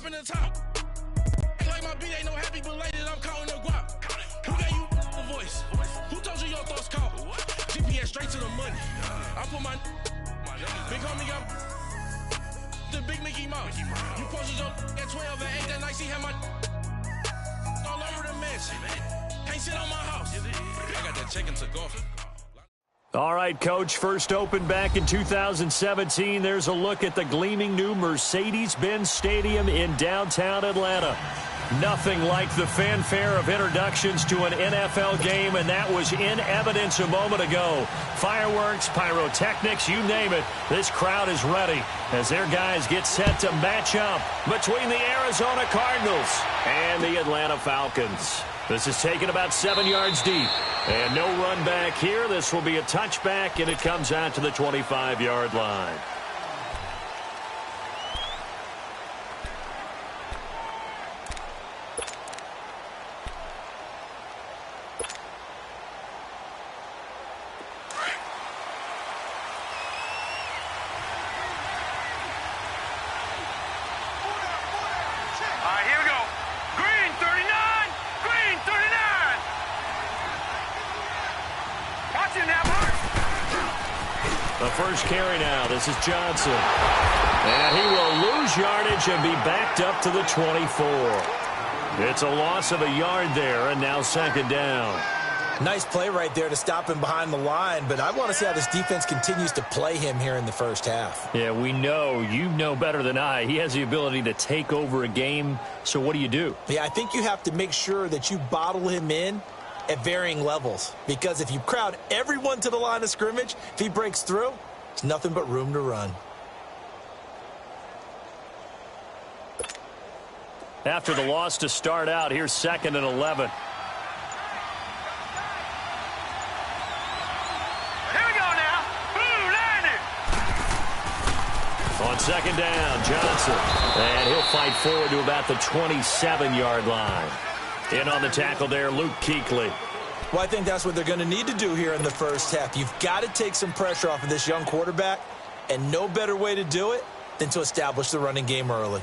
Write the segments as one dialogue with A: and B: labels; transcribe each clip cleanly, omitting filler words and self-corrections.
A: in the top. Act like my beat ain't no happy belated, I'm calling no guap. Who gave you the voice? Who told you your thoughts call? GPS straight to the money. I put my big homie up the big Mickey Mouse. You posted your at 12 and 8 that night, see how my all over the mess. Can't sit on my house. I got that chicken to golf.
B: All right, Coach, first opened back in 2017. There's a look at the gleaming new Mercedes-Benz Stadium in downtown Atlanta. Nothing like the fanfare of introductions to an NFL game, and that was in evidence a moment ago. Fireworks, pyrotechnics, you name it. This crowd is ready as their guys get set to match up between the Arizona Cardinals and the Atlanta Falcons. This is taken about 7 yards deep. And no run back here. This will be a touchback, and it comes out to the 25-yard line. The first carry now. This is Johnson. And he will lose yardage and be backed up to the 24. It's a loss of a yard there, and now second down.
C: Nice play right there to stop him behind the line, but I want to see how this defense continues to play him here in the first half.
B: Yeah, we know. You know better than I. He has the ability to take over a game, so what do you do?
C: Yeah, I think you have to make sure that you bottle him in at varying levels, because if you crowd everyone to the line of scrimmage, if he breaks through, there's nothing but room to run.
B: After the loss to start out, here's 2nd and 11.
D: Here we go now. Boom, landed.
B: On second down, Johnson. And he'll fight forward to about the 27-yard line. In on the tackle there, Luke Kuechly.
C: Well, I think that's what they're going to need to do here in the first half. You've got to take some pressure off of this young quarterback, and no better way to do it than to establish the running game early.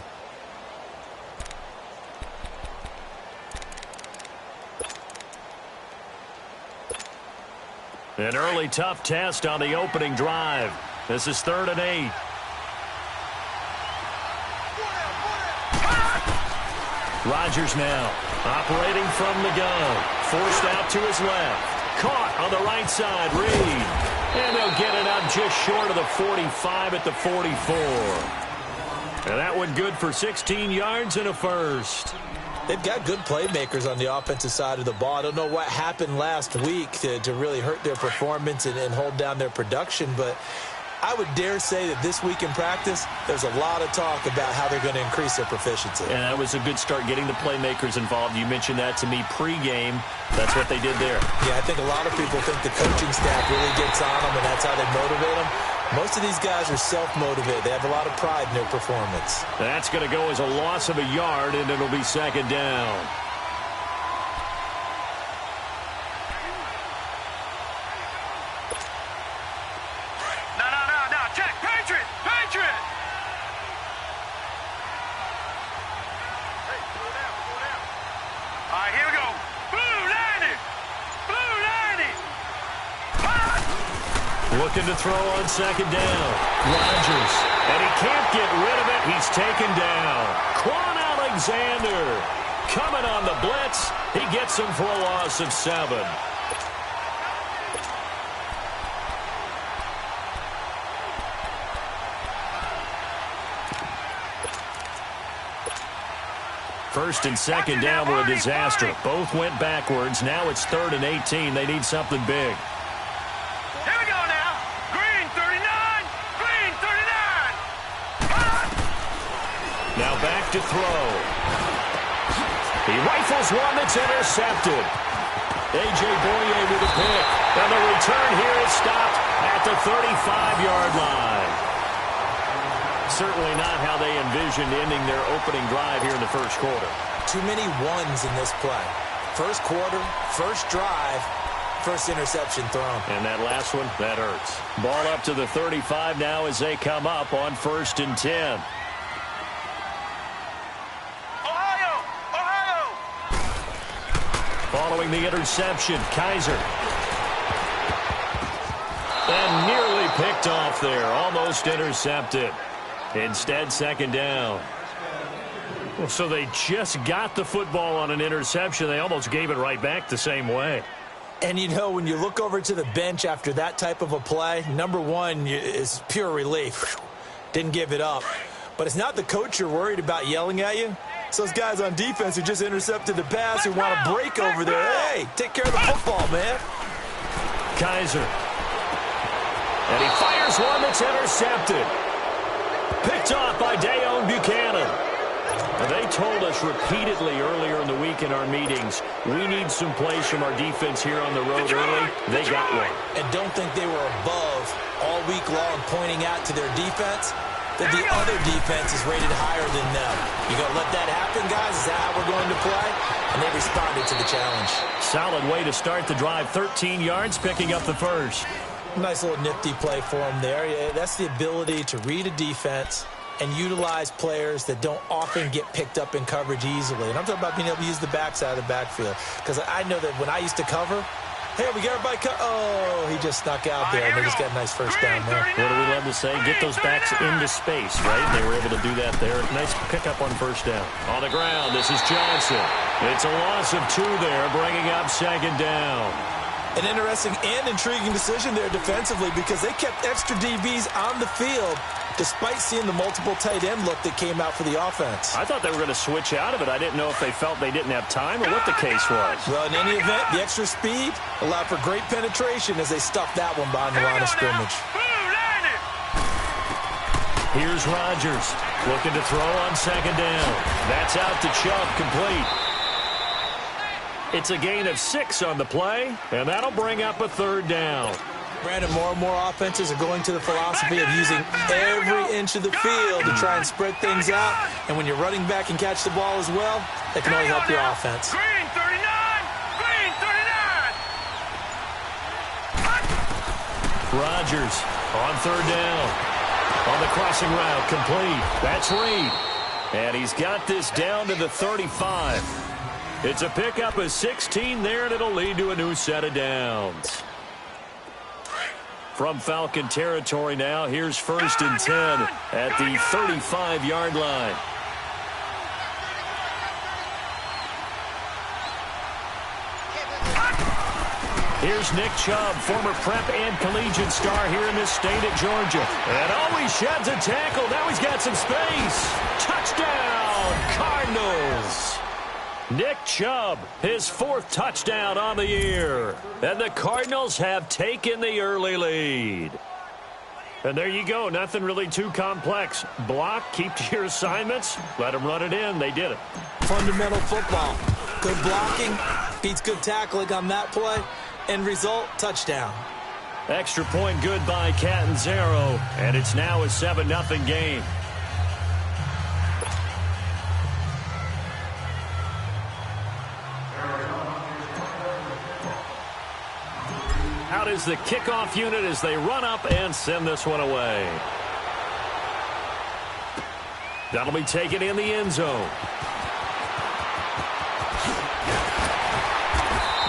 B: An early tough test on the opening drive. This is 3rd and 8. Rodgers now operating from the gun. Forced out to his left. Caught on the right side. Reed. And they'll get it up just short of the 45 at the 44. And that one good for 16 yards and a first.
C: They've got good playmakers on the offensive side of the ball. I don't know what happened last week to really hurt their performance and hold down their production, but I would dare say that this week in practice, there's a lot of talk about how they're going to increase their proficiency.
B: And that was a good start, getting the playmakers involved. You mentioned that to me pregame. That's what they did there.
C: Yeah, I think a lot of people think the coaching staff really gets on them, and that's how they motivate them. Most of these guys are self-motivated. They have a lot of pride in their performance.
B: That's going to go as a loss of a yard, and it'll be second down.
D: No. Check. Patriot. Hey, slow down. All right, here we go. Blue landed.
B: Looking to throw on second down. Rodgers. And he can't get rid of it. He's taken down. Quan Alexander coming on the blitz. He gets him for a loss of 7. First and second down were a disaster. Both went backwards. Now it's 3rd and 18. They need something big.
D: Here we go now. Green 39.
B: Now back to throw. He rifles one that's intercepted. A.J. Boye with a pick. And the return here is stopped at the 35-yard line. Certainly not how they envisioned ending their opening drive here in the first quarter.
C: Too many ones in this play. First quarter, first drive, first interception thrown.
B: And that last one, that hurts. Ball up to the 35 now as they come up on 1st and 10. following the interception. Kaiser. And nearly picked off there. Almost intercepted. Instead, second down. Well, so they just got the football on an interception. They almost gave it right back the same way.
C: And, you know, when you look over to the bench after that type of a play, number one is pure relief. Didn't give it up. But it's not the coach you're worried about yelling at you. It's those guys on defense who just intercepted the pass who want to break over there. Hey, take care of the football, man.
B: Kaiser. And he fires one that's intercepted. Picked off by Dayon Buchanan. And they told us repeatedly earlier in the week in our meetings, we need some plays from our defense here on the road early. They got one.
C: And don't think they were above all week long pointing out to their defense that the other defense is rated higher than them. You going to let that happen, guys? Is that how we're going to play? And they responded to the challenge.
B: Solid way to start the drive. 13 yards, picking up the first.
C: Nice little nifty play for him there. Yeah, that's the ability to read a defense and utilize players that don't often get picked up in coverage easily. And I'm talking about being able to use the backside of the backfield. Because I know that when I used to cover, hey, we got everybody oh, he just snuck out there, and they just got a nice first down there.
B: What do we love to say? Get those backs into space, right? They were able to do that there. Nice pickup on first down. On the ground, this is Johnson. It's a loss of 2 there, bringing up second down.
C: An interesting and intriguing decision there defensively because they kept extra DBs on the field despite seeing the multiple tight end look that came out for the offense.
B: I thought they were going to switch out of it. I didn't know if they felt they didn't have time or what the case was.
C: Well, in any event, the extra speed allowed for great penetration as they stuffed that one behind the line of scrimmage.
B: Here's Rodgers looking to throw on second down. That's out to Chubb, complete. It's a gain of 6 on the play, and that'll bring up a third down.
C: Brandon, more and more offenses are going to the philosophy of using every inch of the field to try and spread things out. And when you're running back and catch the ball as well, that can only help your offense.
D: Green 39! Green 39!
B: Rodgers on third down. On the crossing route, complete. That's Reed. And he's got this down to the 35. It's a pickup of 16 there, and it'll lead to a new set of downs. From Falcon territory now, here's 1st and 10 at the 35-yard line. Here's Nick Chubb, former prep and collegiate star here in this state at Georgia. And he sheds a tackle. Now he's got some space. Touchdown, Cardinals. Nick Chubb, his 4th touchdown on the year. And the Cardinals have taken the early lead. And there you go. Nothing really too complex. Block, keep to your assignments, let them run it in. They did it.
C: Fundamental football. Good blocking, beats good tackling on that play. End result, touchdown.
B: Extra point good by Catanzaro. And it's now a 7-0 game. Out is the kickoff unit as they run up and send this one away. That'll be taken in the end zone.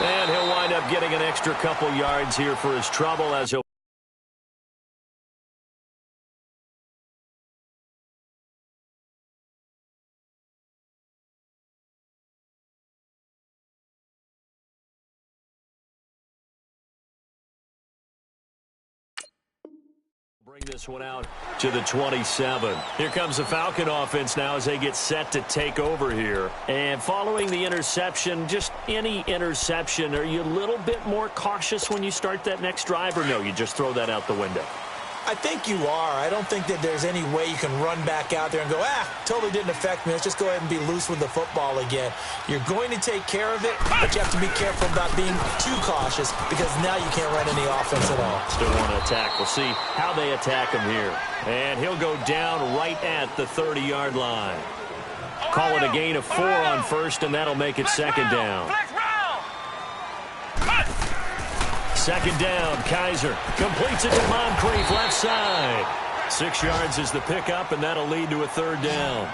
B: And he'll wind up getting an extra couple yards here for his trouble as he'll bring this one out to the 27. Here comes the Falcon offense now as they get set to take over here. And following the interception, just any interception, are you a little bit more cautious when you start that next drive, or no, you just throw that out the window?
C: I think you are. I don't think that there's any way you can run back out there and go, totally didn't affect me. Let's just go ahead and be loose with the football again. You're going to take care of it, but you have to be careful about being too cautious because now you can't run any offense at all.
B: Still want to attack. We'll see how they attack him here. And he'll go down right at the 30-yard line. Call it a gain of 4 on first, and that'll make it second down. Second down, Kaiser completes it to Moncrief, left side. 6 yards is the pickup, and that'll lead to a third down.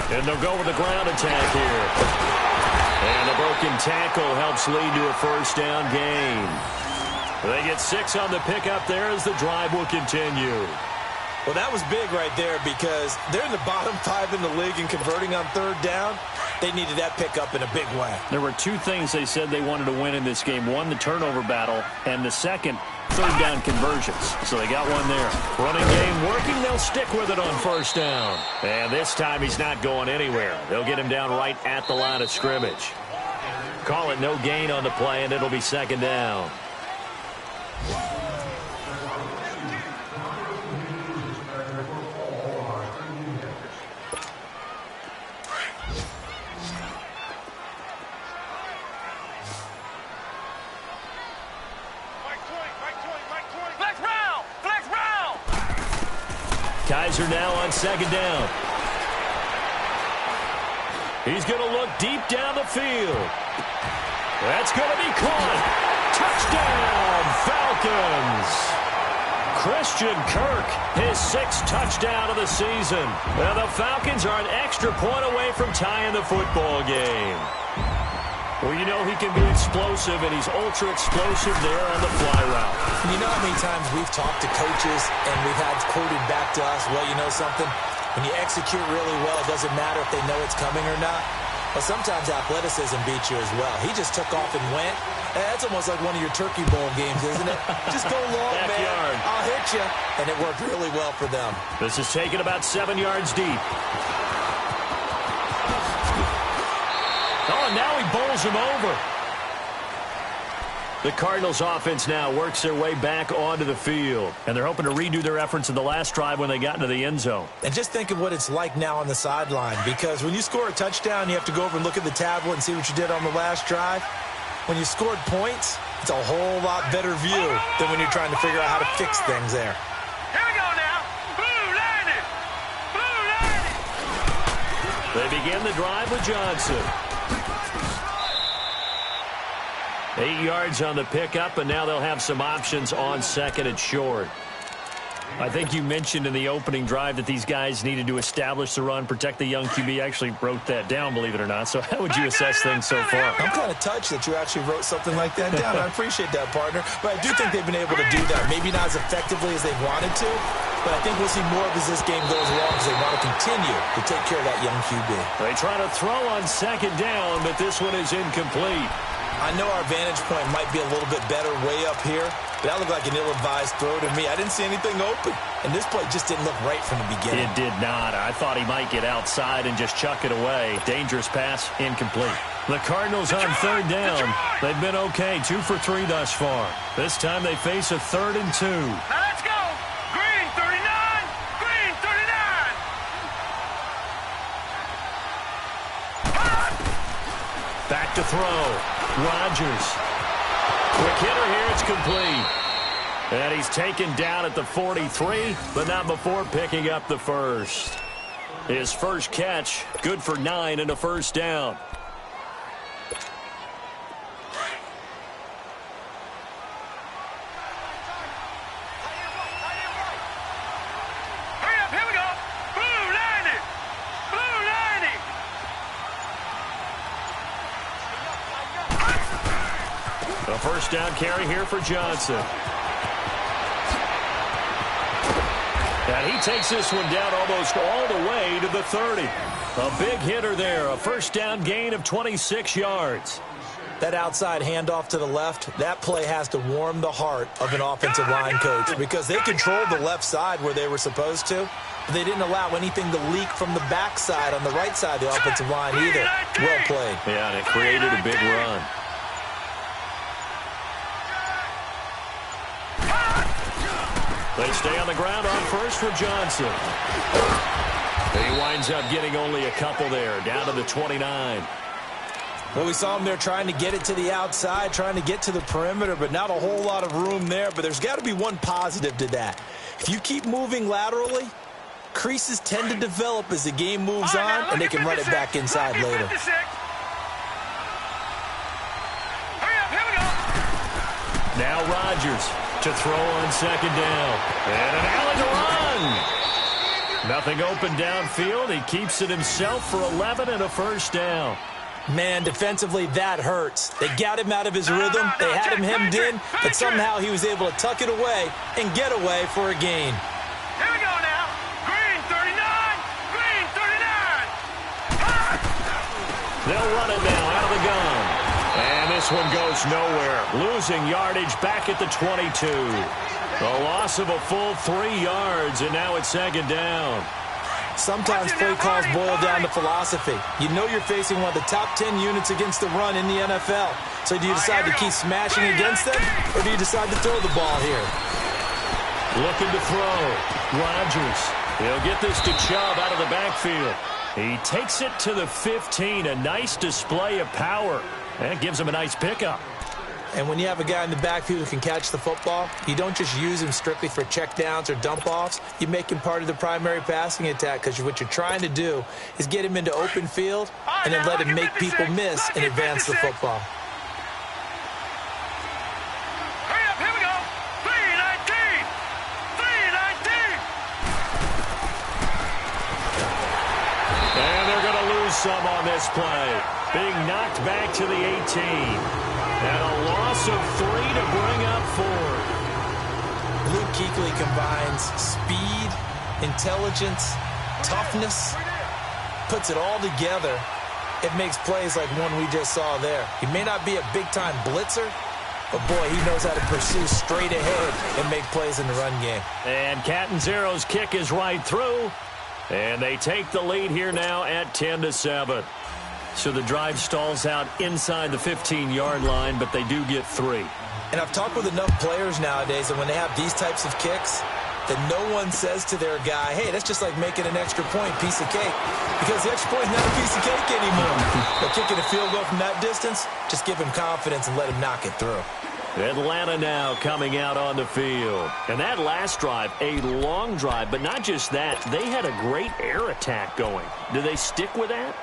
B: And they'll go with the ground attack here. And a broken tackle helps lead to a first down gain. They get 6 on the pickup there as the drive will continue.
C: Well, that was big right there because they're in the bottom 5 in the league and converting on third down. They needed that pickup in a big way.
B: There were 2 things they said they wanted to win in this game. One, the turnover battle, and the second, third down conversions. So they got one there. Running game working. They'll stick with it on first down. And this time he's not going anywhere. They'll get him down right at the line of scrimmage. Call it no gain on the play, and it'll be second down. Kaiser now on second down. He's going to look deep down the field. That's going to be caught. Touchdown, Falcons. Christian Kirk, his 6th touchdown of the season. Well, the Falcons are an extra point away from tying the football game. Well, you know he can be explosive, and he's ultra-explosive there on the fly route.
C: You know how many times we've talked to coaches and we've had quoted back to us, well, you know something? When you execute really well, it doesn't matter if they know it's coming or not. But sometimes athleticism beats you as well. He just took off and went. That's almost like one of your Turkey Bowl games, isn't it? Just go long, man. I'll hit you. And it worked really well for them.
B: This is taken about 7 yards deep. Oh, and now he bowls him over. The Cardinals offense now works their way back onto the field. And they're hoping to redo their efforts in the last drive when they got into the end zone.
C: And just think of what it's like now on the sideline. Because when you score a touchdown, you have to go over and look at the tablet and see what you did on the last drive. When you scored points, it's a whole lot better view than when you're trying to figure out how to fix things there.
D: Here we go now. Blue landed. Blue landed.
B: They begin the drive with Johnson. 8 yards on the pickup, and now they'll have some options on second and short. I think you mentioned in the opening drive that these guys needed to establish the run, protect the young QB. I actually wrote that down, believe it or not. So how would you assess things so far?
C: I'm kind of touched that you actually wrote something like that down. I appreciate that, partner. But I do think they've been able to do that. Maybe not as effectively as they wanted to, but I think we'll see more of as this game goes along because they want to continue to take care of that young QB.
B: They try to throw on second down, but this one is incomplete.
C: I know our vantage point might be a little bit better way up here, but that looked like an ill-advised throw to me. I didn't see anything open, and this play just didn't look right from the beginning.
B: It did not. I thought he might get outside and just chuck it away. Dangerous pass, incomplete. The Cardinals on third down. They've been okay, 2 for 3 thus far. This time they face a 3rd and 2.
D: Now let's go. Green 39. Green 39.
B: Back to throw. Rodgers. Quick hitter here. It's complete. And he's taken down at the 43, but not before picking up the first. His first catch, good for 9 and a first down.
D: Hurry up. Here we go. Blue landed. Blue landed.
B: A first down carry here for Johnson. And he takes this one down almost all the way to the 30. A big hitter there, a first down gain of 26 yards.
C: That outside handoff to the left, that play has to warm the heart of an offensive line coach because they controlled the left side where they were supposed to, but they didn't allow anything to leak from the backside on the right side of the offensive line either. Well played.
B: Yeah, and it created a big run. They stay on the ground on first for Johnson. He winds up getting only a couple there, down to the 29.
C: Well, we saw him there trying to get it to the outside, trying to get to the perimeter, but not a whole lot of room there. But there's got to be one positive to that. If you keep moving laterally, creases tend to develop as the game moves on, and they can run it back inside later.
D: Hurry up. Here we go.
B: Now Rodgers to throw on second down. And an alley to run. Nothing open downfield. He keeps it himself for 11 and a first down.
C: Man, defensively, that hurts. They got him out of his rhythm. They had him hemmed in, but somehow he was able to tuck it away and get away for a gain.
D: Here we go now. Green 39. Green 39.
B: They'll run it now out of the gun. And this one goes nowhere. Losing yardage back at the 22. A loss of a full 3 yards, and now it's second down.
C: Sometimes play calls boil down to philosophy. You know you're facing one of the top 10 units against the run in the NFL. So do you decide to keep smashing against them, or do you decide to throw the ball here?
B: Looking to throw. Rodgers. He'll get this to Chubb out of the backfield. He takes it to the 15. A nice display of power. That gives him a nice pickup.
C: And when you have a guy in the backfield who can catch the football, you don't just use him strictly for checkdowns or dump-offs. You make him part of the primary passing attack, because what you're trying to do is get him into open field and then let him make people miss and advance the football.
D: Hurry up, here we go. 319. 319.
B: And they're going to lose some on this play. Being knocked back to the 18. And a loss of 3 to bring up 4.
C: Luke Kuechly combines speed, intelligence, toughness, puts it all together. It makes plays like one we just saw there. He may not be a big-time blitzer, but boy, he knows how to pursue straight ahead and make plays in the run game.
B: And Catanzaro's kick is right through. And they take the lead here now at 10-7. So the drive stalls out inside the 15-yard line, but they do get 3.
C: And I've talked with enough players nowadays that when they have these types of kicks, that no one says to their guy, hey, that's just like making an extra point, piece of cake. Because the extra point is not a piece of cake anymore. But kicking a field goal from that distance, just give him confidence and let him knock it through.
B: Atlanta now coming out on the field. And that last drive, a long drive, but not just that. They had a great air attack going. Do they stick with that?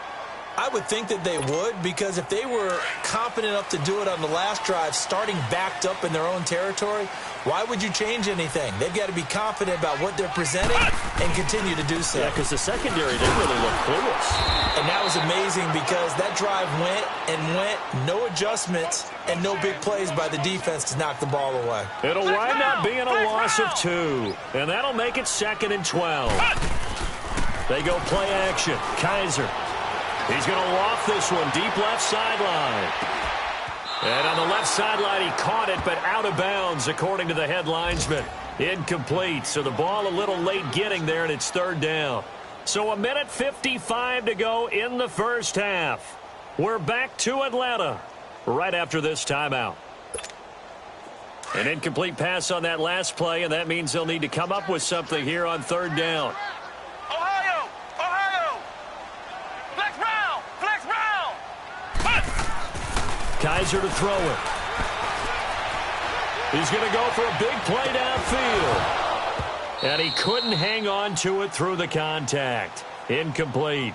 C: I would think that they would, because if they were confident enough to do it on the last drive, starting backed up in their own territory, why would you change anything? They've got to be confident about what they're presenting and continue to do so.
B: Yeah, because the secondary didn't really look clueless.
C: And that was amazing, because that drive went and went, no adjustments, and no big plays by the defense to knock the ball away.
B: It'll wind up being a loss of 2, and that'll make it 2nd and 12. They go play action. Kaiser. He's going to loft this one deep left sideline. And on the left sideline, he caught it, but out of bounds, according to the head linesman. Incomplete, so the ball a little late getting there, and it's 3rd down. So 1:55 to go in the first half. We're back to Atlanta right after this timeout. An incomplete pass on that last play, and that means they'll need to come up with something here on 3rd down. Kaiser to throw it. He's going to go for a big play downfield. And he couldn't hang on to it through the contact. Incomplete.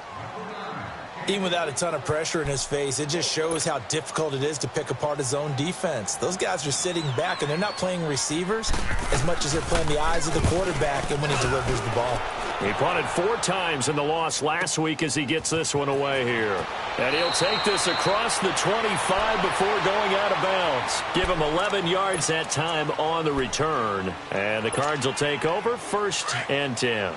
C: Even without a ton of pressure in his face, it just shows how difficult it is to pick apart his own defense. Those guys are sitting back, and they're not playing receivers as much as they're playing the eyes of the quarterback and when he delivers the ball.
B: He punted 4 times in the loss last week as he gets this one away here. And he'll take this across the 25 before going out of bounds. Give him 11 yards that time on the return. And the Cards will take over 1st and 10.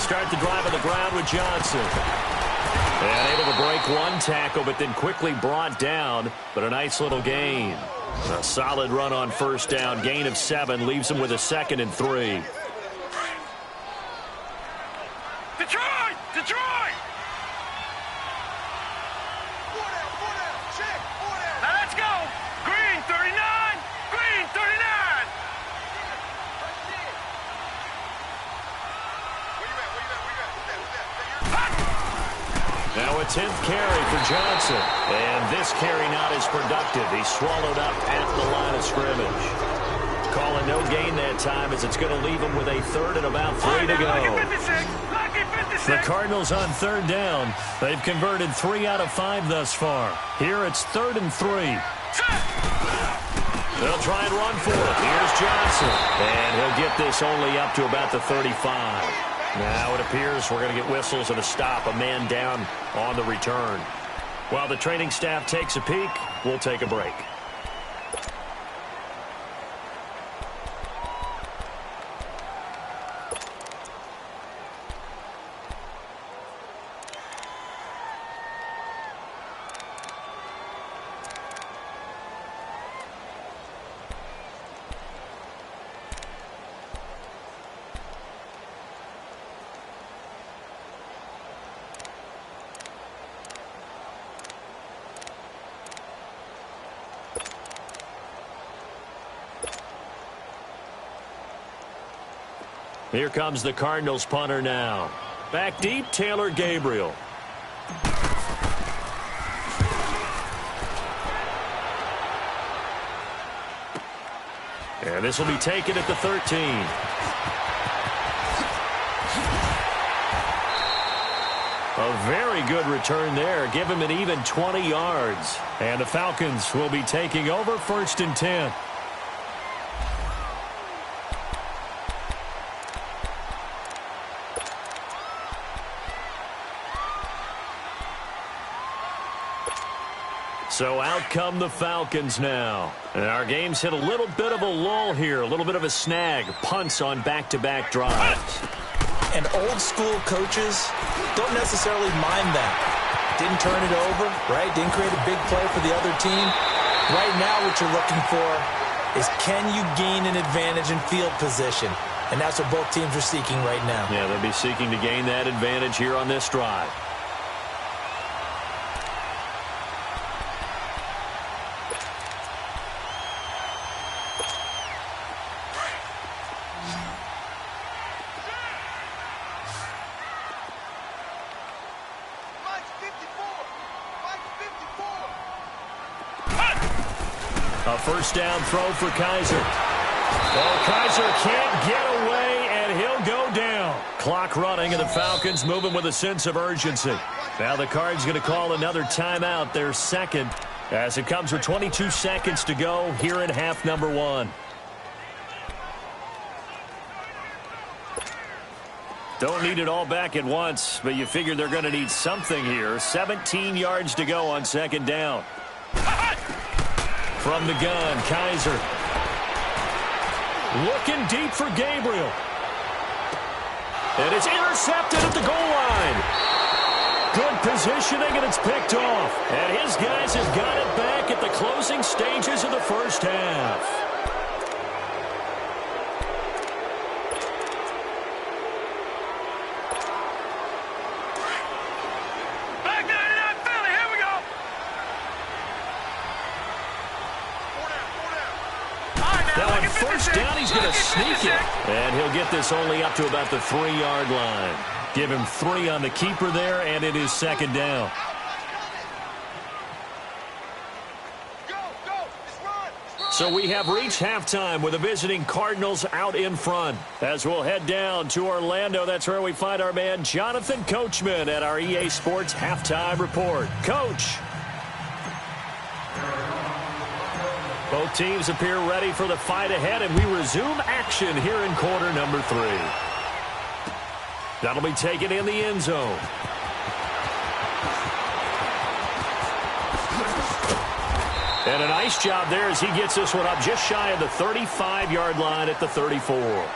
B: Start the drive on the ground with Johnson. And able to break one tackle, but then quickly brought down. But a nice little gain. A solid run on 1st down. Gain of 7 leaves him with a 2nd and 3.
D: Detroit! Detroit! Now let's go! Green 39! Green 39!
B: Now a 10th carry for Johnson. And this carry not as productive. He's swallowed up at the line of scrimmage. Calling Well, no gain that time as it's going to leave them with a third and about 3 to go. The Cardinals on third down. They've converted 3 out of 5 thus far. Here it's 3rd and 3. They'll try and run for it. Here's Johnson. And he'll get this only up to about the 35. Now it appears we're going to get whistles and a stop. A man down on the return. While the training staff takes a peek, we'll take a break. Here comes the Cardinals punter now. Back deep, Taylor Gabriel. And this will be taken at the 13. A very good return there. Give him an even 20 yards. And the Falcons will be taking over 1st and 10. So out come the Falcons now. And our game's hit a little bit of a lull here, a little bit of a snag. Punts on back-to-back drives.
C: And old-school coaches don't necessarily mind that. Didn't turn it over, right? Didn't create a big play for the other team. Right now what you're looking for is can you gain an advantage in field position? And that's what both teams are seeking right now.
B: Yeah, they'll be seeking to gain that advantage here on this drive. A first down throw for Kaiser. Oh, Kaiser can't get away, and he'll go down. Clock running, and the Falcons moving with a sense of urgency. Now the Cards going to call another timeout, their second, as it comes with 22 seconds to go here in half number 1. Don't need it all back at once, but you figure they're going to need something here. 17 yards to go on 2nd down. From the gun, Kaiser. Looking deep for Gabriel. And it's intercepted at the goal line. Good positioning, and it's picked off. And his guys have got it back at the closing stages of the first half. First down, he's going to sneak it. And he'll get this only up to about the 3-yard line. Give him 3 on the keeper there, and it is 2nd down. So we have reached halftime with the visiting Cardinals out in front. As we'll head down to Orlando, that's where we find our man Jonathan Coachman at our EA Sports Halftime Report. Coach. Both teams appear ready for the fight ahead, and we resume action here in quarter number 3. That'll be taken in the end zone. And a nice job there as he gets this one up just shy of the 35-yard line at the 34.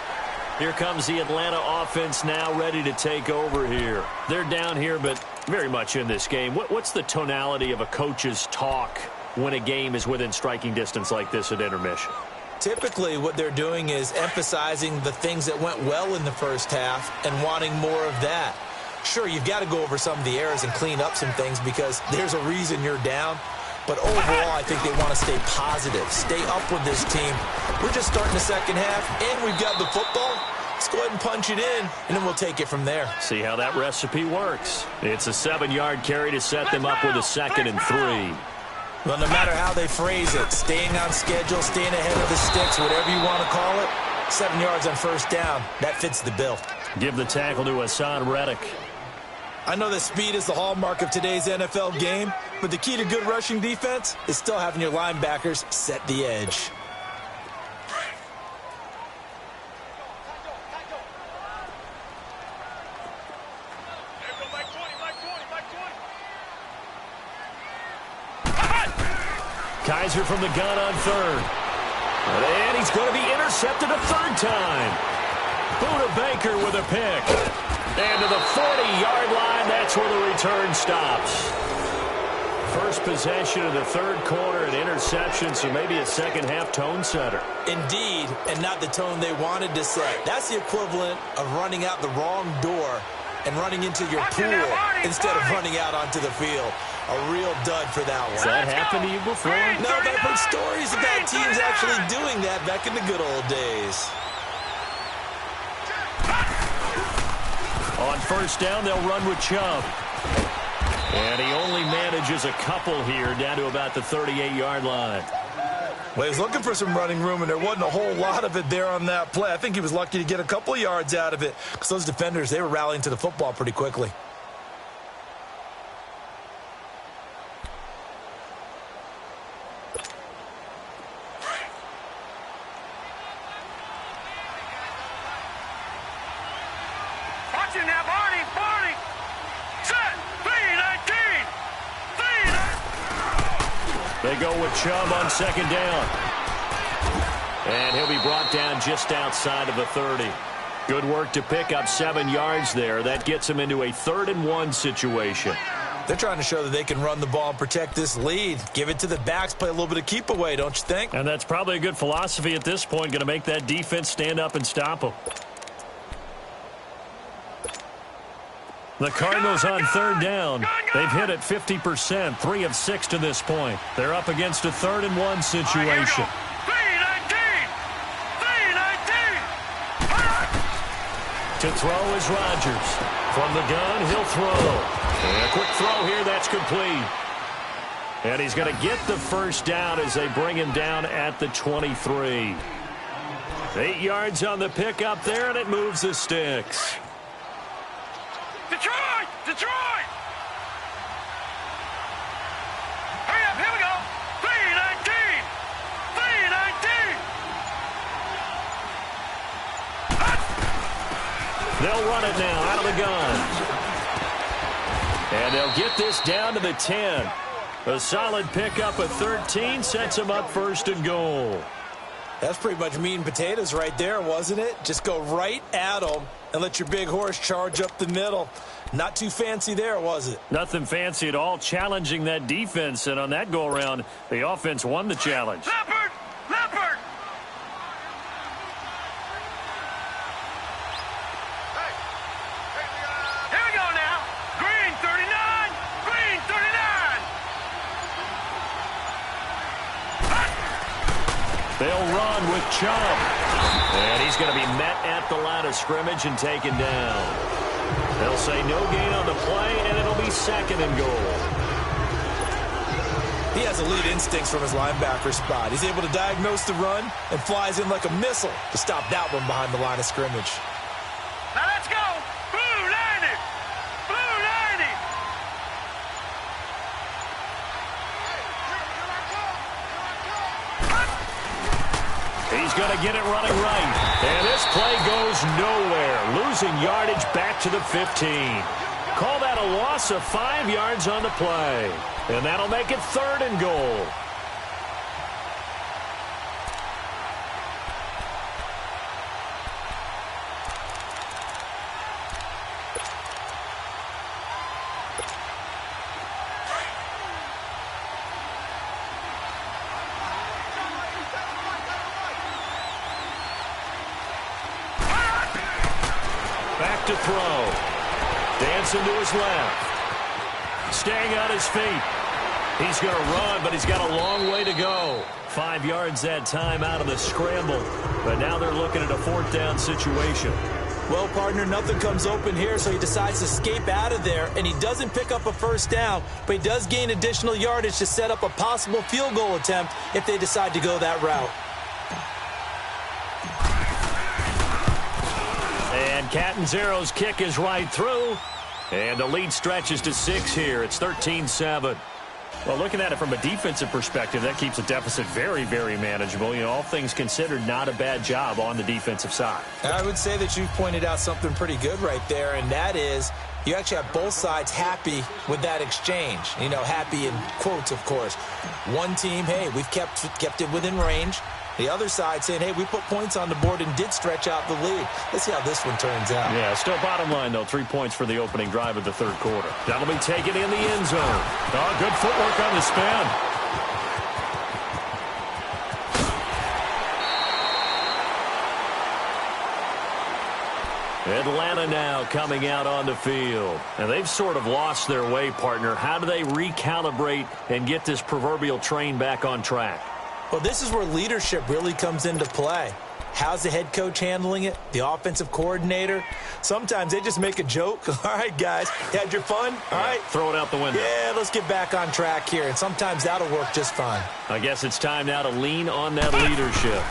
B: Here comes the Atlanta offense now ready to take over here. They're down here, but very much in this game. What's the tonality of a coach's talk when a game is within striking distance like this at intermission?
C: Typically what they're doing is emphasizing the things that went well in the first half and wanting more of that. Sure, you've got to go over some of the errors and clean up some things because there's a reason you're down. But overall, I think they want to stay positive, stay up with this team. We're just starting the second half, and we've got the football. Let's go ahead and punch it in, and then we'll take it from there.
B: See how that recipe works. It's a 7-yard carry to set them up with a 2nd and 3.
C: Well, no matter how they phrase it, staying on schedule, staying ahead of the sticks, whatever you want to call it, 7 yards on first down, that fits the bill.
B: Give the tackle to Hassan Reddick.
C: I know that speed is the hallmark of today's NFL game, but the key to good rushing defense is still having your linebackers set the edge.
B: Kaiser from the gun on third. And he's going to be intercepted a third time. Buda Baker with a pick. And to the 40-yard line, that's where the return stops. First possession of the third quarter, an interception, so maybe a second-half tone setter.
C: Indeed, and not the tone they wanted to set. That's the equivalent of running out the wrong door and running into your pool instead of running out onto the field. A real dud for that one.
B: Has that happened to you before?
C: No, but I've heard stories about teams actually doing that back in the good old days.
B: On first down, they'll run with Chubb. And he only manages a couple here, down to about the 38-yard line.
C: Well, he's looking for some running room, and there wasn't a whole lot of it there on that play. I think he was lucky to get a couple of yards out of it, because those defenders, they were rallying to the football pretty quickly.
D: Watching now, Barney. Set. 3-19.
B: They go with Chubb on second down. And he'll be brought down just outside of the 30. Good work to pick up 7 yards there. That gets him into a 3rd-and-1 situation.
C: They're trying to show that they can run the ball and protect this lead. Give it to the backs, play a little bit of keep away, don't you think?
B: And that's probably a good philosophy at this point, going to make that defense stand up and stop them. The Cardinals on third down. They've hit it 50%, 3 of 6 to this point. They're up against a 3rd-and-1 situation.
D: 3-19.
B: To throw is Rodgers. From the gun, he'll throw. And a quick throw here, that's complete. And he's going to get the first down as they bring him down at the 23. 8 yards on the pickup there, and it moves the sticks.
D: Detroit! Hurry up, here we go. 3-19.
B: They'll run it now out of the gun. And they'll get this down to the 10. A solid pickup of 13 sets them up 1st and goal.
C: That's pretty much meat and potatoes right there, wasn't it? Just go right at them and let your big horse charge up the middle. Not too fancy there, was it?
B: Nothing fancy at all, challenging that defense. And on that go-around, the offense won the challenge.
D: Leopard! Here we go now. Green 39.
B: They'll run with Chubb. And he's going to be met at the line of scrimmage and taken down. They'll say no gain on the play, and it'll be 2nd and goal.
C: He has elite instincts from his linebacker spot. He's able to diagnose the run and flies in like a missile to stop that one behind the line of scrimmage.
D: Now let's go. Blue 90.
B: He's going to get it running right. And this play goes nowhere. Losing yardage back to the 15. Call that a loss of 5 yards on the play. And that'll make it 3rd and goal. Back to throw. Dancing to his left. Staying on his feet. He's going to run, but he's got a long way to go. 5 yards that time out of the scramble. But now they're looking at a 4th down situation.
C: Well, partner, nothing comes open here, so he decides to escape out of there, and he doesn't pick up a first down, but he does gain additional yardage to set up a possible field goal attempt if they decide to go that route.
B: And Catanzaro's kick is right through, and the lead stretches to 6 here. It's 13-7. Well, looking at it from a defensive perspective, that keeps the deficit very, very manageable. You know, all things considered, not a bad job on the defensive side.
C: I would say that you've pointed out something pretty good right there, and that is you actually have both sides happy with that exchange. You know, happy in quotes, of course. One team, hey, we've kept it within range. The other side saying, hey, we put points on the board and did stretch out the lead. Let's see how this one turns out.
B: Yeah, still bottom line, though. 3 points for the opening drive of the third quarter. That'll be taken in the end zone. Oh, good footwork on the spin. Atlanta now coming out on the field. And they've sort of lost their way, partner. How do they recalibrate and get this proverbial train back on track?
C: Well, this is where leadership really comes into play. How's the head coach handling it? The offensive coordinator? Sometimes they just make a joke. All right, guys, you had your fun? All right.
B: Throw it out the window.
C: Yeah, let's get back on track here. And sometimes that'll work just fine.
B: I guess it's time now to lean on that leadership.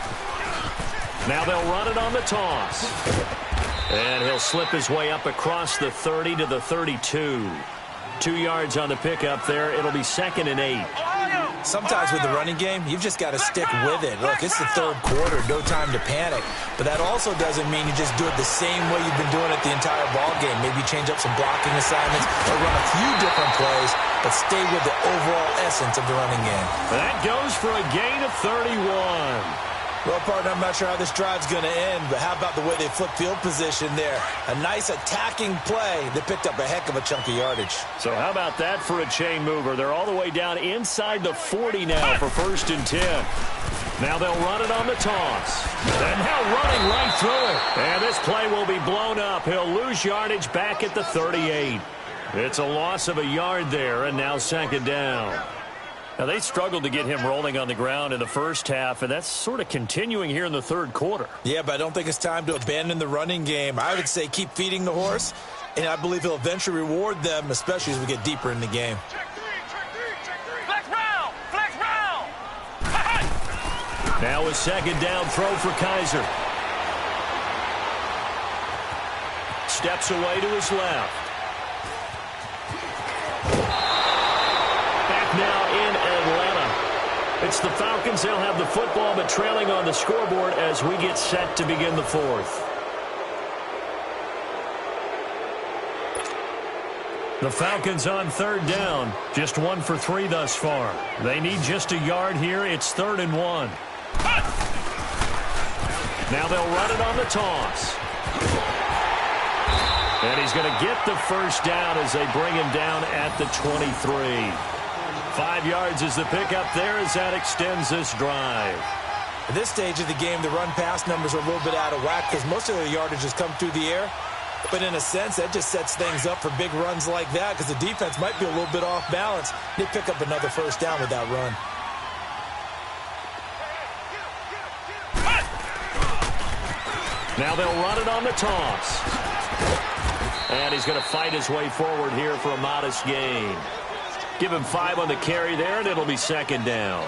B: Now they'll run it on the toss. And he'll slip his way up across the 30 to the 32. 2 yards on the pickup there. It'll be 2nd and 8.
C: Sometimes with the running game, you've just got to stick with it. Look, it's the third quarter, no time to panic. But that also doesn't mean you just do it the same way you've been doing it the entire ball game. Maybe change up some blocking assignments or run a few different plays, but stay with the overall essence of the running game.
B: That goes for a gain of 31.
C: Well, partner, I'm not sure how this drive's going to end, but how about the way they flip field position there? A nice attacking play that picked up a heck of a chunk of yardage.
B: So how about that for a chain mover? They're all the way down inside the 40 now for 1st and 10. Now they'll run it on the toss. And now running right through it. And this play will be blown up. He'll lose yardage back at the 38. It's a loss of a yard there, and now 2nd down. Now, they struggled to get him rolling on the ground in the first half, and that's sort of continuing here in the third quarter.
C: Yeah, but I don't think it's time to abandon the running game. I would say keep feeding the horse, and I believe he'll eventually reward them, especially as we get deeper in the game.
D: Check three. Flex round.
B: Now a 2nd down throw for Kaiser. Steps away to his left. Now in Atlanta. It's the Falcons. They'll have the football, but trailing on the scoreboard as we get set to begin the 4th. The Falcons on 3rd down. Just 1 for 3 thus far. They need just a yard here. It's 3rd and 1. Now they'll run it on the toss. And he's going to get the first down as they bring him down at the 23. 5 yards is the pickup there as that extends this drive.
C: At this stage of the game, the run-pass numbers are a little bit out of whack because most of their yardage has come through the air. But in a sense, that just sets things up for big runs like that because the defense might be a little bit off balance. They pick up another first down with that run.
B: Now they'll run it on the toss. And he's going to fight his way forward here for a modest gain. Give him 5 on the carry there, and it'll be 2nd down.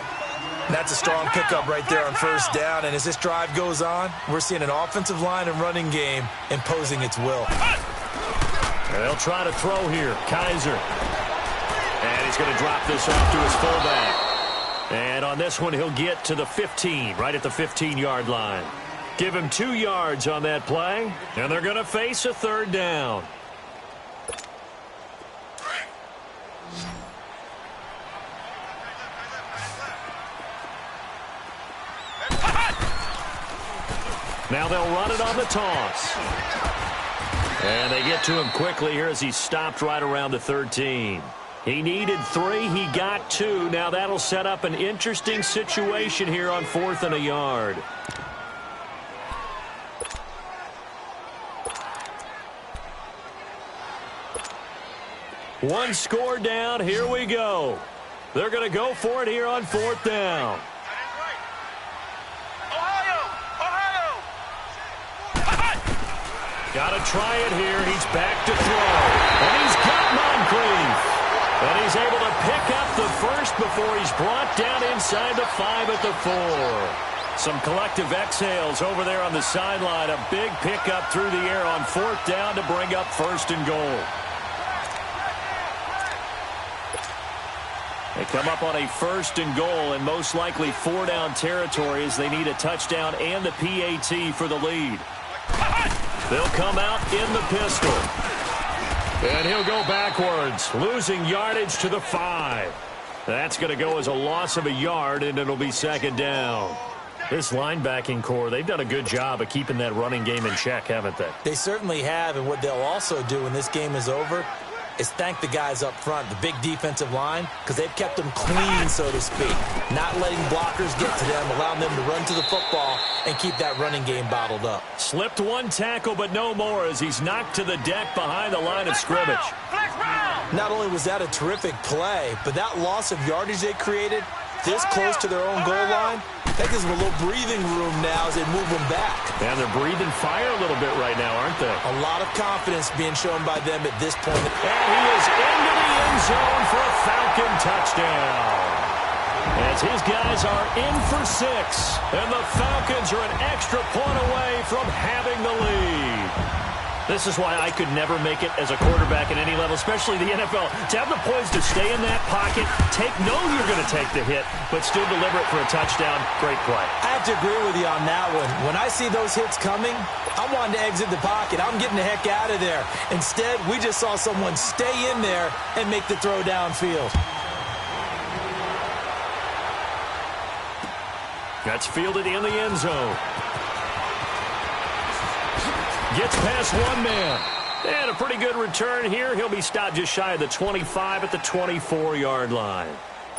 C: That's a strong pickup right there on first down. And as this drive goes on, we're seeing an offensive line and running game imposing its will.
B: And they'll try to throw here. Kaiser. And he's going to drop this off to his fullback. And on this one, he'll get to the 15, right at the 15-yard line. Give him 2 yards on that play, and they're going to face a 3rd down. Now they'll run it on the toss. And they get to him quickly here as he stopped right around the 13. He needed 3. He got 2. Now that'll set up an interesting situation here on 4th and a yard. One score down. Here we go. They're going to go for it here on 4th down. Got to try it here. He's back to throw. And he's got Moncrief. And he's able to pick up the first before he's brought down inside the 5 at the 4. Some collective exhales over there on the sideline. A big pickup through the air on 4th down to bring up 1st and goal. They come up on a 1st and goal and most likely 4-down territory as they need a touchdown and the PAT for the lead. They'll come out in the pistol. And he'll go backwards, losing yardage to the 5. That's going to go as a loss of a yard, and it'll be 2nd down. This linebacking core, they've done a good job of keeping that running game in check, haven't they?
C: They certainly have, and what they'll also do when this game is over is thank the guys up front, the big defensive line, because they've kept them clean, so to speak. Not letting blockers get to them, allowing them to run to the football and keep that running game bottled up.
B: Slipped one tackle, but no more as he's knocked to the deck behind the line of scrimmage.
C: Not only was that a terrific play, but that loss of yardage they created this close to their own goal line, that gives them a little breathing room now as they move them back.
B: And they're breathing fire a little bit right now, aren't they?
C: A lot of confidence being shown by them at this point.
B: And he is into the end zone for a Falcon touchdown. As his guys are in for 6, and the Falcons are an extra point away from having the lead. This is why I could never make it as a quarterback at any level, especially the NFL. To have the poise to stay in that pocket, know you're going to take the hit, but still deliver it for a touchdown. Great play.
C: I have to agree with you on that one. When I see those hits coming, I'm wanting to exit the pocket. I'm getting the heck out of there. Instead, we just saw someone stay in there and make the throw downfield.
B: That's fielded in the end zone. Gets past one man. And a pretty good return here. He'll be stopped just shy of the 25 at the 24-yard line.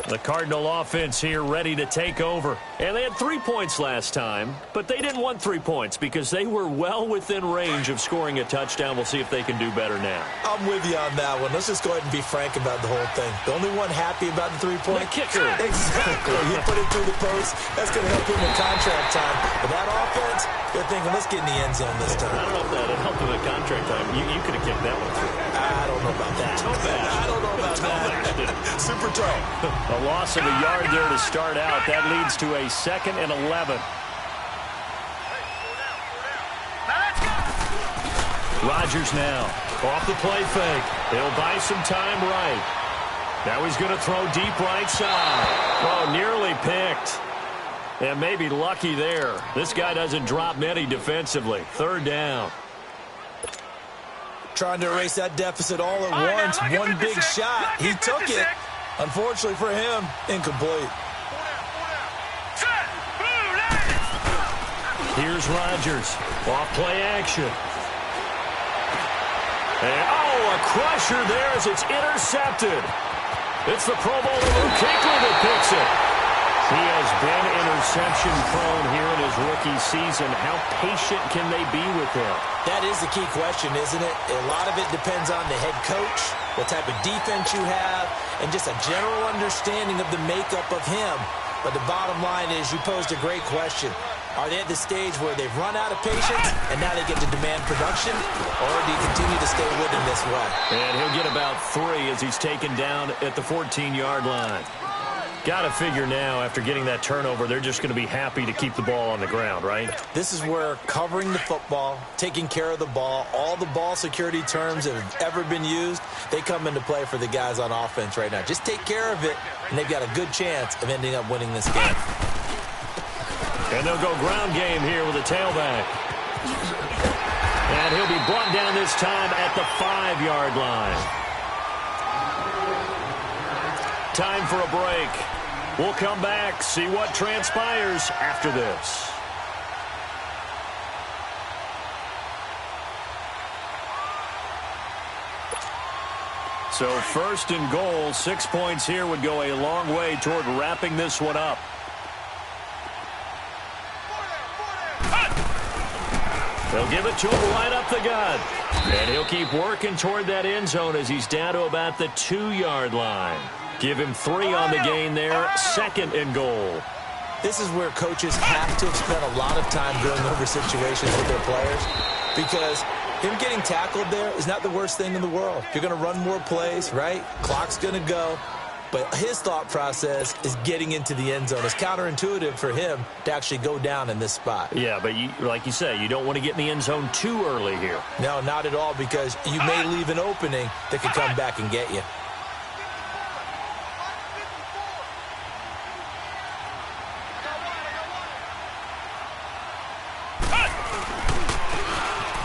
B: The Cardinal offense here ready to take over. And they had 3 points last time, but they didn't want 3 points because they were well within range of scoring a touchdown. We'll see if they can do better now.
C: I'm with you on that one. Let's just go ahead and be frank about the whole thing. The only one happy about the 3-point?
B: The kicker.
C: Exactly. He put it through the post. That's going to help him in contract time. But that offense, they're thinking, let's get in the end zone this time.
B: I don't know if that helped him in contract time. You could have kicked that one through.
C: I don't know about that. I don't know about that. Super toe.
B: A loss of a yard there to start out. That leads to a 2nd and 11. Rodgers now off the play fake. He'll buy some time right. Now he's going to throw deep right side. Oh, nearly picked. And maybe lucky there. This guy doesn't drop many defensively. 3rd down.
C: Trying to erase that deficit all at once. One big shot. He took it. Unfortunately for him, incomplete.
B: Here's Rodgers. Off play action. And, a crusher there as it's intercepted. It's the Pro Bowler Luke Kuechly that picks it. He has been interception prone here in his rookie season. How patient can they be with him?
C: That is the key question, isn't it? A lot of it depends on the head coach, what type of defense you have, and just a general understanding of the makeup of him. But the bottom line is you posed a great question. Are they at the stage where they've run out of patience and now they get to demand production? Or do you continue to stay with him this way?
B: And he'll get about 3 as he's taken down at the 14-yard line. Got to figure now, after getting that turnover, they're just going to be happy to keep the ball on the ground, right?
C: This is where covering the football, taking care of the ball, all the ball security terms that have ever been used, they come into play for the guys on offense right now. Just take care of it, and they've got a good chance of ending up winning this game.
B: And they'll go ground game here with a tailback. And he'll be brought down this time at the 5-yard line. Time for a break. We'll come back, see what transpires after this. So 1st and goal, 6 points here would go a long way toward wrapping this one up. They'll give it to him right up the gut. And he'll keep working toward that end zone as he's down to about the 2-yard line. Give him 3 on the gain there. 2nd and goal.
C: This is where coaches have to have spent a lot of time going over situations with their players because Him getting tackled there is not the worst thing in the world. You're going to run more plays, right? Clock's going to go. But his thought process is getting into the end zone. It's counterintuitive for him to actually go down in this spot.
B: Yeah, but like you say, you don't want to get in the end zone too early here.
C: No, not at all, because you may leave an opening that could come back and get you.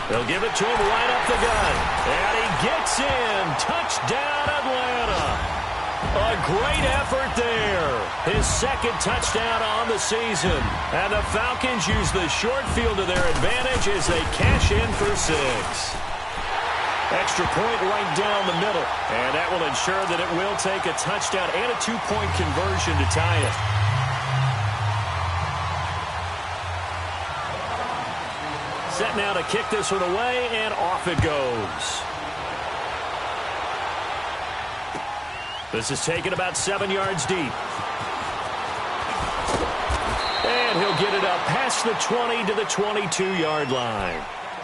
B: They'll give it to him right up the gut. And he gets in. Touchdown, Atlanta. A great effort there. His second touchdown on the season. And the Falcons use the short field to their advantage as they cash in for 6. Extra point right down the middle. And that will ensure that it will take a touchdown and a 2-point conversion to tie it. Set now to kick this one away, and off it goes. This is taken about 7 yards deep. And he'll get it up past the 20 to the 22-yard line.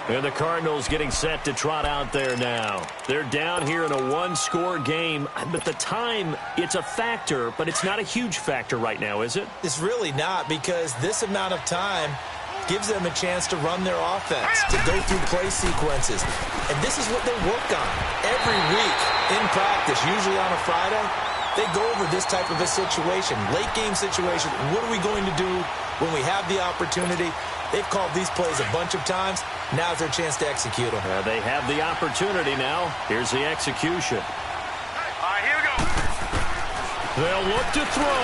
B: And the Cardinals getting set to trot out there now. They're down here in a one-score game. But the time, it's a factor, but it's not a huge factor right now, is it?
C: It's really not, because this amount of time gives them a chance to run their offense, to go through play sequences. And this is what they work on every week in practice, usually on a Friday. They go over this type of a situation, late game situation. What are we going to do when we have the opportunity? They've called these plays a bunch of times. Now's their chance to execute them.
B: They have the opportunity now. Here's the execution.
D: All right, here we go.
B: They'll look to throw.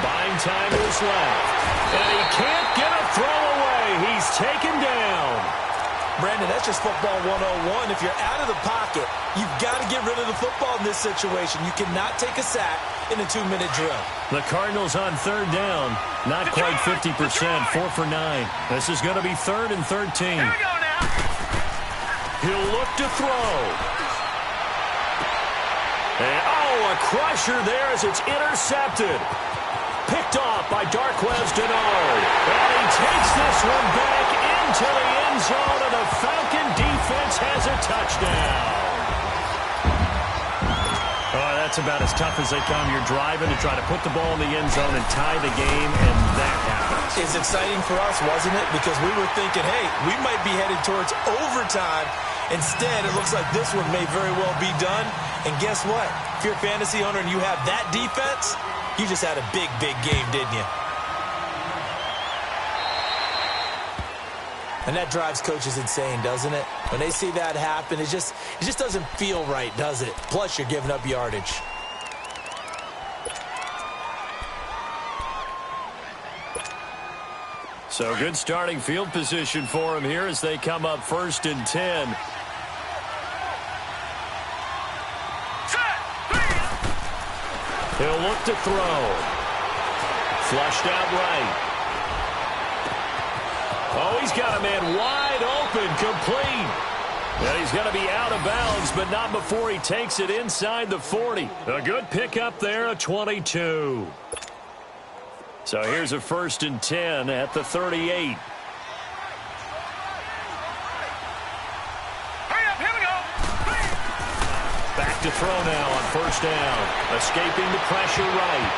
B: Buying time is left. And he can't get a throw away. He's taken down.
C: Brandon, that's just football 101. If you're out of the pocket, you've got to get rid of the football in this situation. You cannot take a sack in a 2-minute drill.
B: The Cardinals on third down. Not quite 50%. 4 for 9. This is going to be 3rd and 13.
D: Here we go now.
B: He'll look to throw. And, a crusher there as it's intercepted. Picked off by Darquez Denard. And he takes this one back into the end zone, and the Falcon defense has a touchdown. Oh, that's about as tough as they come. You're driving to try to put the ball in the end zone and tie the game, and that happens.
C: It's exciting for us, wasn't it? Because we were thinking, hey, we might be headed towards overtime. Instead, it looks like this one may very well be done. And guess what? If you're a fantasy owner and you have that defense, you just had a big, big game, didn't you? And that drives coaches insane, doesn't it? When they see that happen, it just doesn't feel right, does it? Plus, you're giving up yardage.
B: So good starting field position for him here as they come up 1st and 10. He'll look to throw. Flushed out right. Oh, he's got a man wide open, complete. And he's going to be out of bounds, but not before he takes it inside the 40. A good pickup there, a 22. So here's a 1st and 10 at the 38. Back to throw now on 1st down. Escaping the pressure right.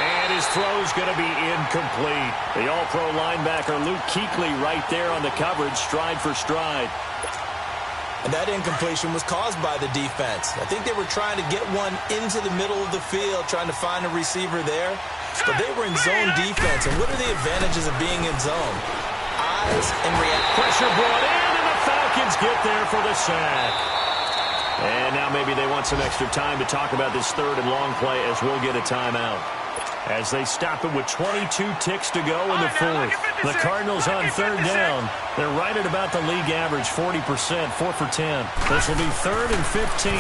B: And his throw's going to be incomplete. The all-pro linebacker Luke Kuechly right there on the coverage, stride for stride.
C: And that incompletion was caused by the defense. I think they were trying to get one into the middle of the field, trying to find a receiver there. But they were in zone defense. And what are the advantages of being in zone? Eyes and react.
B: Pressure brought in, and the Falcons get there for the sack. And now maybe they want some extra time to talk about this 3rd and long play as we'll get a timeout. As they stop it with 22 ticks to go in the 4th. The Cardinals on 3rd down. They're right at about the league average, 40%, 4 for 10. This will be 3rd and 15.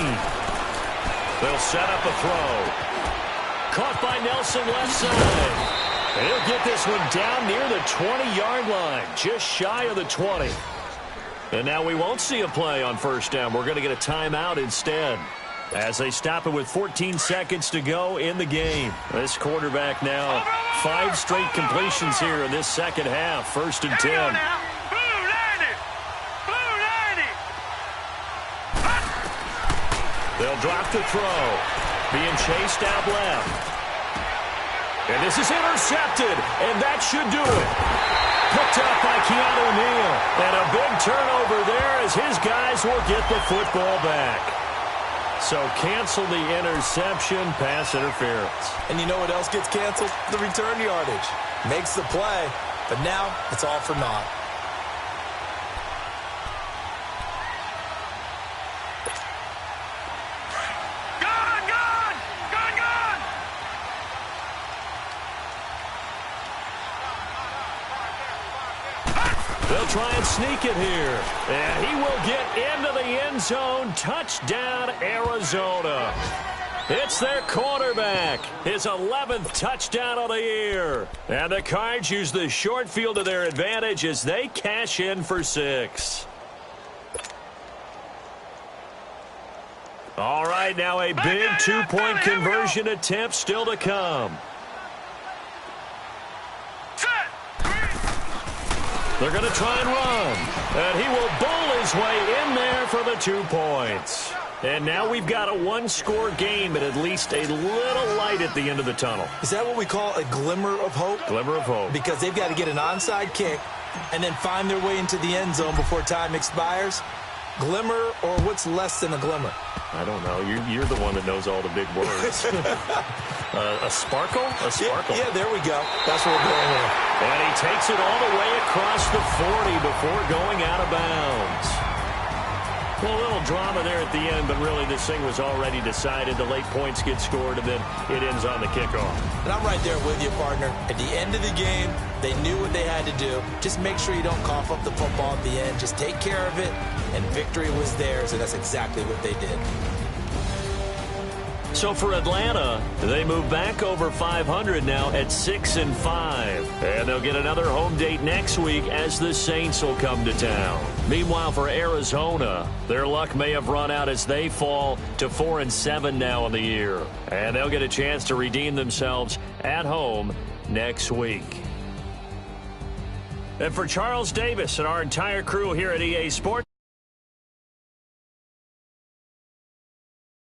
B: They'll set up a throw. Caught by Nelson left side. And he'll get this one down near the 20-yard line, just shy of the 20. And now we won't see a play on 1st down. We're going to get a timeout instead. As they stop it with 14 seconds to go in the game. This quarterback now 5 straight completions here in this second half. 1st and 10.
D: Blue, land it. Blue,
B: They'll drop the throw. Being chased out left. And this is intercepted, and that should do it. Picked up by Keanu Neal. And a big turnover there as his guys will get the football back. So cancel the interception, pass interference.
C: And you know what else gets canceled? The return yardage. Makes the play, but now it's all for naught.
B: They'll try and sneak it here. And he will get into the end zone. Touchdown, Arizona. It's their quarterback. His 11th touchdown of the year. And the Cards use the short field to their advantage as they cash in for 6. All right, now a big two-point conversion attempt still to come. They're going to try and run. And he will bowl his way in there for the 2 points. And now we've got a one-score game and at least a little light at the end of the tunnel.
C: Is that what we call a glimmer of hope?
B: Glimmer of hope.
C: Because they've got to get an onside kick and then find their way into the end zone before time expires. Glimmer, or what's less than a glimmer?
B: I don't know. You're the one that knows all the big words. A sparkle? A sparkle.
C: Yeah, there we go. That's what we're going with.
B: And he takes it all the way across the 40 before going out of bounds. Well, a little drama there at the end, but really this thing was already decided. The late points get scored, and then it ends on the kickoff.
C: And I'm right there with you, partner. At the end of the game, they knew what they had to do. Just make sure you don't cough up the football at the end. Just take care of it, and victory was theirs, and that's exactly what they did.
B: So for Atlanta, they move back over 500 now at 6-5. And they'll get another home date next week as the Saints will come to town. Meanwhile, for Arizona, their luck may have run out as they fall to 4-7 now in the year. And they'll get a chance to redeem themselves at home next week. And for Charles Davis and our entire crew here at EA Sports,